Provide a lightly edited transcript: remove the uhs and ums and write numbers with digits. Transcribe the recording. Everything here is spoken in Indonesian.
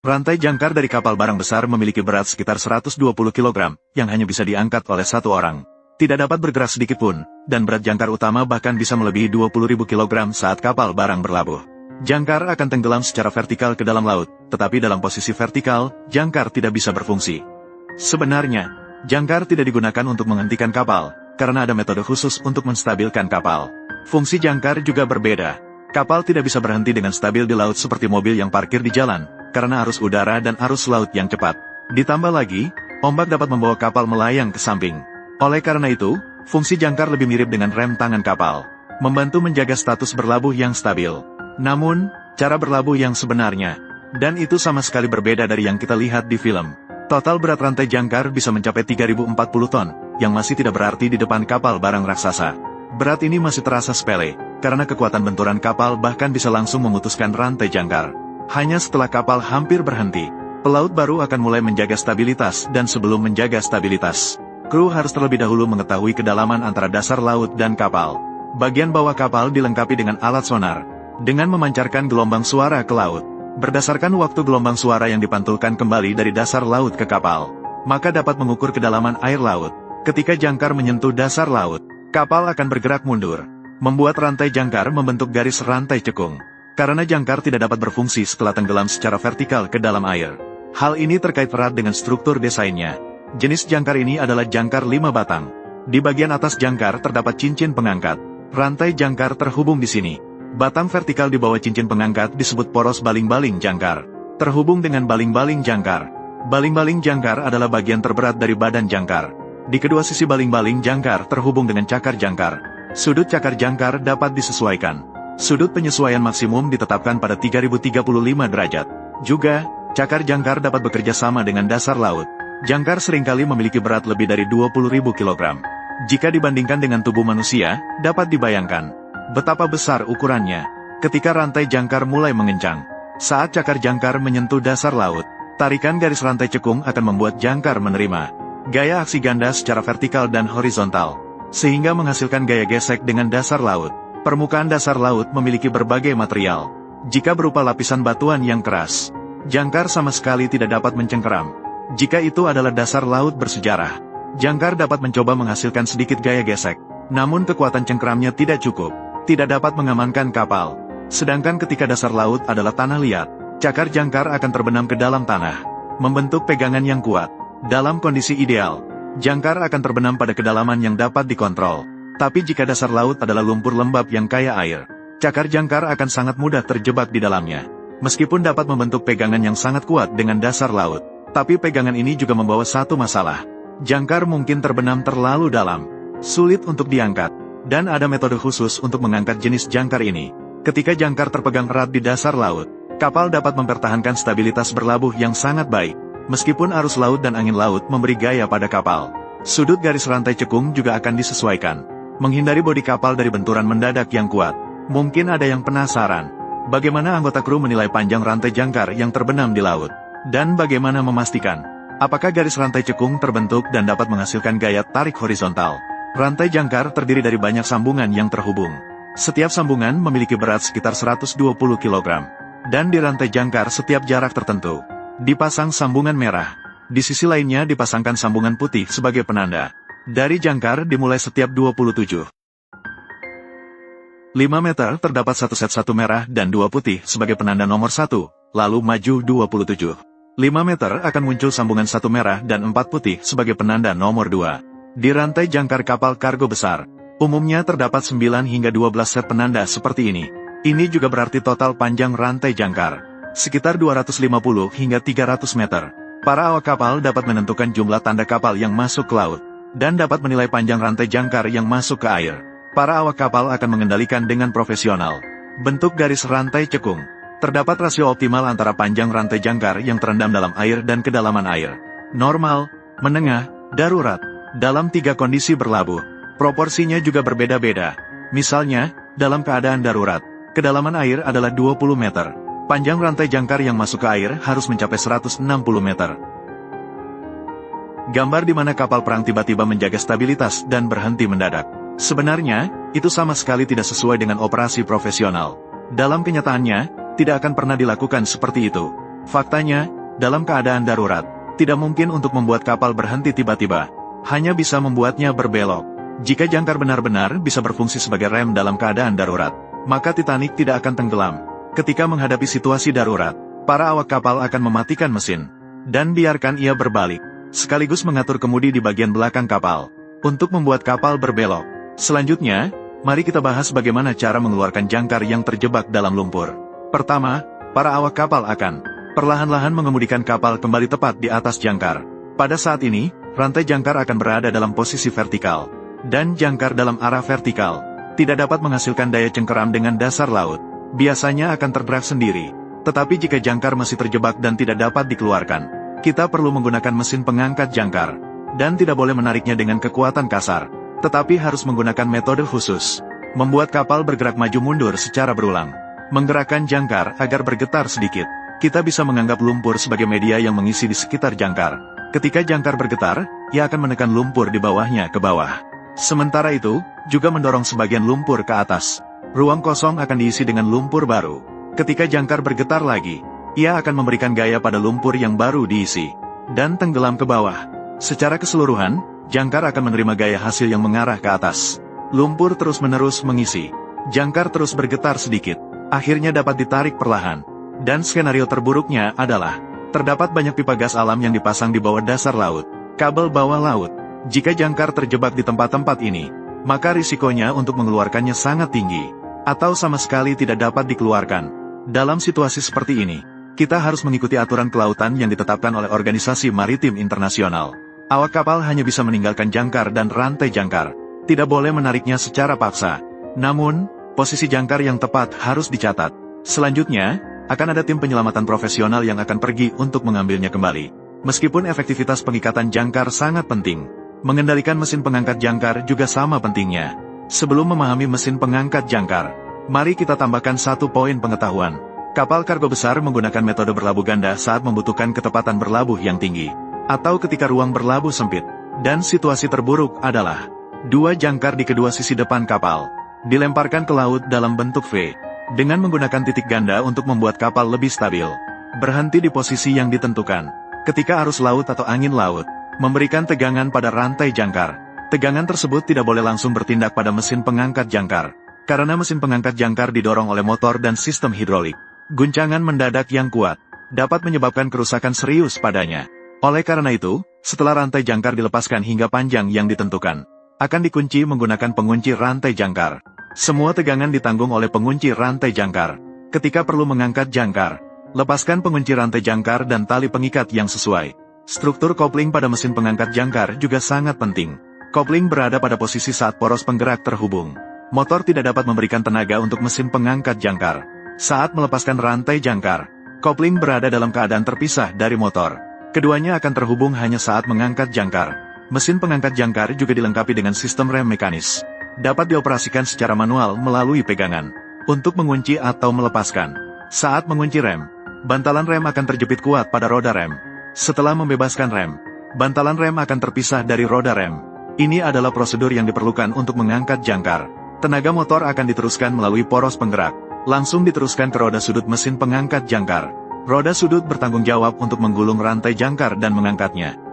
Rantai jangkar dari kapal barang besar memiliki berat sekitar 120 kg, yang hanya bisa diangkat oleh satu orang. Tidak dapat bergerak sedikit pun, dan berat jangkar utama bahkan bisa melebihi 20.000 kg saat kapal barang berlabuh. Jangkar akan tenggelam secara vertikal ke dalam laut, tetapi dalam posisi vertikal, jangkar tidak bisa berfungsi. Sebenarnya, jangkar tidak digunakan untuk menghentikan kapal, karena ada metode khusus untuk menstabilkan kapal. Fungsi jangkar juga berbeda. Kapal tidak bisa berhenti dengan stabil di laut seperti mobil yang parkir di jalan, karena arus udara dan arus laut yang cepat. Ditambah lagi, ombak dapat membawa kapal melayang ke samping. Oleh karena itu, fungsi jangkar lebih mirip dengan rem tangan kapal, membantu menjaga status berlabuh yang stabil. Namun, cara berlabuh yang sebenarnya, dan itu sama sekali berbeda dari yang kita lihat di film. Total berat rantai jangkar bisa mencapai 3040 ton, yang masih tidak berarti di depan kapal barang raksasa. Berat ini masih terasa sepele, karena kekuatan benturan kapal bahkan bisa langsung memutuskan rantai jangkar. Hanya setelah kapal hampir berhenti, pelaut baru akan mulai menjaga stabilitas, dan sebelum menjaga stabilitas, kru harus terlebih dahulu mengetahui kedalaman antara dasar laut dan kapal. Bagian bawah kapal dilengkapi dengan alat sonar, dengan memancarkan gelombang suara ke laut. Berdasarkan waktu gelombang suara yang dipantulkan kembali dari dasar laut ke kapal, maka dapat mengukur kedalaman air laut. Ketika jangkar menyentuh dasar laut, kapal akan bergerak mundur, membuat rantai jangkar membentuk garis rantai cekung. Karena jangkar tidak dapat berfungsi setelah tenggelam secara vertikal ke dalam air. Hal ini terkait erat dengan struktur desainnya. Jenis jangkar ini adalah jangkar 5 batang. Di bagian atas jangkar terdapat cincin pengangkat. Rantai jangkar terhubung di sini. Batang vertikal di bawah cincin pengangkat disebut poros baling-baling jangkar. Terhubung dengan baling-baling jangkar. Baling-baling jangkar adalah bagian terberat dari badan jangkar. Di kedua sisi baling-baling jangkar terhubung dengan cakar jangkar. Sudut cakar jangkar dapat disesuaikan. Sudut penyesuaian maksimum ditetapkan pada 3035 derajat. Juga, cakar jangkar dapat bekerja sama dengan dasar laut. Jangkar seringkali memiliki berat lebih dari 20.000 kg. Jika dibandingkan dengan tubuh manusia, dapat dibayangkan betapa besar ukurannya. Ketika rantai jangkar mulai mengencang, saat cakar jangkar menyentuh dasar laut, tarikan garis rantai cekung akan membuat jangkar menerima gaya aksi ganda secara vertikal dan horizontal, sehingga menghasilkan gaya gesek dengan dasar laut. Permukaan dasar laut memiliki berbagai material. Jika berupa lapisan batuan yang keras, jangkar sama sekali tidak dapat mencengkeram. Jika itu adalah dasar laut bersejarah, jangkar dapat mencoba menghasilkan sedikit gaya gesek. Namun kekuatan cengkeramnya tidak cukup, tidak dapat mengamankan kapal. Sedangkan ketika dasar laut adalah tanah liat, cakar jangkar akan terbenam ke dalam tanah, membentuk pegangan yang kuat. Dalam kondisi ideal, jangkar akan terbenam pada kedalaman yang dapat dikontrol. Tapi jika dasar laut adalah lumpur lembab yang kaya air, cakar jangkar akan sangat mudah terjebak di dalamnya. Meskipun dapat membentuk pegangan yang sangat kuat dengan dasar laut, tapi pegangan ini juga membawa satu masalah. Jangkar mungkin terbenam terlalu dalam, sulit untuk diangkat, dan ada metode khusus untuk mengangkat jenis jangkar ini. Ketika jangkar terpegang erat di dasar laut, kapal dapat mempertahankan stabilitas berlabuh yang sangat baik, meskipun arus laut dan angin laut memberi gaya pada kapal. Sudut garis rantai cekung juga akan disesuaikan, menghindari bodi kapal dari benturan mendadak yang kuat. Mungkin ada yang penasaran, bagaimana anggota kru menilai panjang rantai jangkar yang terbenam di laut? Dan bagaimana memastikan, apakah garis rantai cekung terbentuk dan dapat menghasilkan gaya tarik horizontal? Rantai jangkar terdiri dari banyak sambungan yang terhubung. Setiap sambungan memiliki berat sekitar 120 kg. Dan di rantai jangkar setiap jarak tertentu dipasang sambungan merah. Di sisi lainnya dipasangkan sambungan putih sebagai penanda. Dari jangkar dimulai setiap 27.5 meter terdapat satu set satu merah dan dua putih sebagai penanda nomor 1, lalu maju 27.5 meter akan muncul sambungan satu merah dan 4 putih sebagai penanda nomor 2. Di rantai jangkar kapal kargo besar, umumnya terdapat 9 hingga 12 set penanda seperti ini. Ini juga berarti total panjang rantai jangkar, sekitar 250 hingga 300 meter. Para awak kapal dapat menentukan jumlah tanda kapal yang masuk ke laut, dan dapat menilai panjang rantai jangkar yang masuk ke air. Para awak kapal akan mengendalikan dengan profesional bentuk garis rantai cekung. Terdapat rasio optimal antara panjang rantai jangkar yang terendam dalam air dan kedalaman air. Normal, menengah, darurat. Dalam 3 kondisi berlabuh, proporsinya juga berbeda-beda. Misalnya, dalam keadaan darurat, kedalaman air adalah 20 meter. Panjang rantai jangkar yang masuk ke air harus mencapai 160 meter. Gambar di mana kapal perang tiba-tiba menjaga stabilitas dan berhenti mendadak. Sebenarnya, itu sama sekali tidak sesuai dengan operasi profesional. Dalam kenyataannya, tidak akan pernah dilakukan seperti itu. Faktanya, dalam keadaan darurat, tidak mungkin untuk membuat kapal berhenti tiba-tiba. Hanya bisa membuatnya berbelok. Jika jangkar benar-benar bisa berfungsi sebagai rem dalam keadaan darurat, maka Titanic tidak akan tenggelam. Ketika menghadapi situasi darurat, para awak kapal akan mematikan mesin, dan biarkan ia berbalik, sekaligus mengatur kemudi di bagian belakang kapal, untuk membuat kapal berbelok. Selanjutnya, mari kita bahas bagaimana cara mengeluarkan jangkar yang terjebak dalam lumpur. Pertama, para awak kapal akan perlahan-lahan mengemudikan kapal kembali tepat di atas jangkar. Pada saat ini, rantai jangkar akan berada dalam posisi vertikal, dan jangkar dalam arah vertikal tidak dapat menghasilkan daya cengkeram dengan dasar laut. Biasanya akan tergerak sendiri. Tetapi jika jangkar masih terjebak dan tidak dapat dikeluarkan, kita perlu menggunakan mesin pengangkat jangkar, dan tidak boleh menariknya dengan kekuatan kasar, tetapi harus menggunakan metode khusus, membuat kapal bergerak maju mundur secara berulang. Menggerakkan jangkar agar bergetar sedikit. Kita bisa menganggap lumpur sebagai media yang mengisi di sekitar jangkar. Ketika jangkar bergetar, ia akan menekan lumpur di bawahnya ke bawah. Sementara itu, juga mendorong sebagian lumpur ke atas. Ruang kosong akan diisi dengan lumpur baru. Ketika jangkar bergetar lagi, ia akan memberikan gaya pada lumpur yang baru diisi, dan tenggelam ke bawah. Secara keseluruhan, jangkar akan menerima gaya hasil yang mengarah ke atas. Lumpur terus-menerus mengisi. Jangkar terus bergetar sedikit. Akhirnya dapat ditarik perlahan. Dan skenario terburuknya adalah, terdapat banyak pipa gas alam yang dipasang di bawah dasar laut, kabel bawah laut. Jika jangkar terjebak di tempat-tempat ini, maka risikonya untuk mengeluarkannya sangat tinggi, atau sama sekali tidak dapat dikeluarkan. Dalam situasi seperti ini, kita harus mengikuti aturan kelautan yang ditetapkan oleh Organisasi Maritim Internasional. Awak kapal hanya bisa meninggalkan jangkar dan rantai jangkar, tidak boleh menariknya secara paksa. Namun, posisi jangkar yang tepat harus dicatat. Selanjutnya, akan ada tim penyelamatan profesional yang akan pergi untuk mengambilnya kembali. Meskipun efektivitas pengikatan jangkar sangat penting, mengendalikan mesin pengangkat jangkar juga sama pentingnya. Sebelum memahami mesin pengangkat jangkar, mari kita tambahkan satu poin pengetahuan. Kapal kargo besar menggunakan metode berlabuh ganda saat membutuhkan ketepatan berlabuh yang tinggi, atau ketika ruang berlabuh sempit. Dan situasi terburuk adalah, dua jangkar di kedua sisi depan kapal dilemparkan ke laut dalam bentuk V, dengan menggunakan titik ganda untuk membuat kapal lebih stabil. Berhenti di posisi yang ditentukan. Ketika arus laut atau angin laut memberikan tegangan pada rantai jangkar, tegangan tersebut tidak boleh langsung bertindak pada mesin pengangkat jangkar, karena mesin pengangkat jangkar didorong oleh motor dan sistem hidrolik. Guncangan mendadak yang kuat dapat menyebabkan kerusakan serius padanya. Oleh karena itu, setelah rantai jangkar dilepaskan hingga panjang yang ditentukan, akan dikunci menggunakan pengunci rantai jangkar. Semua tegangan ditanggung oleh pengunci rantai jangkar. Ketika perlu mengangkat jangkar, lepaskan pengunci rantai jangkar dan tali pengikat yang sesuai. Struktur kopling pada mesin pengangkat jangkar juga sangat penting. Kopling berada pada posisi saat poros penggerak terhubung. Motor tidak dapat memberikan tenaga untuk mesin pengangkat jangkar. Saat melepaskan rantai jangkar, kopling berada dalam keadaan terpisah dari motor. Keduanya akan terhubung hanya saat mengangkat jangkar. Mesin pengangkat jangkar juga dilengkapi dengan sistem rem mekanis. Dapat dioperasikan secara manual melalui pegangan, untuk mengunci atau melepaskan. Saat mengunci rem, bantalan rem akan terjepit kuat pada roda rem. Setelah membebaskan rem, bantalan rem akan terpisah dari roda rem. Ini adalah prosedur yang diperlukan untuk mengangkat jangkar. Tenaga motor akan diteruskan melalui poros penggerak, langsung diteruskan ke roda sudut mesin pengangkat jangkar. Roda sudut bertanggung jawab untuk menggulung rantai jangkar dan mengangkatnya.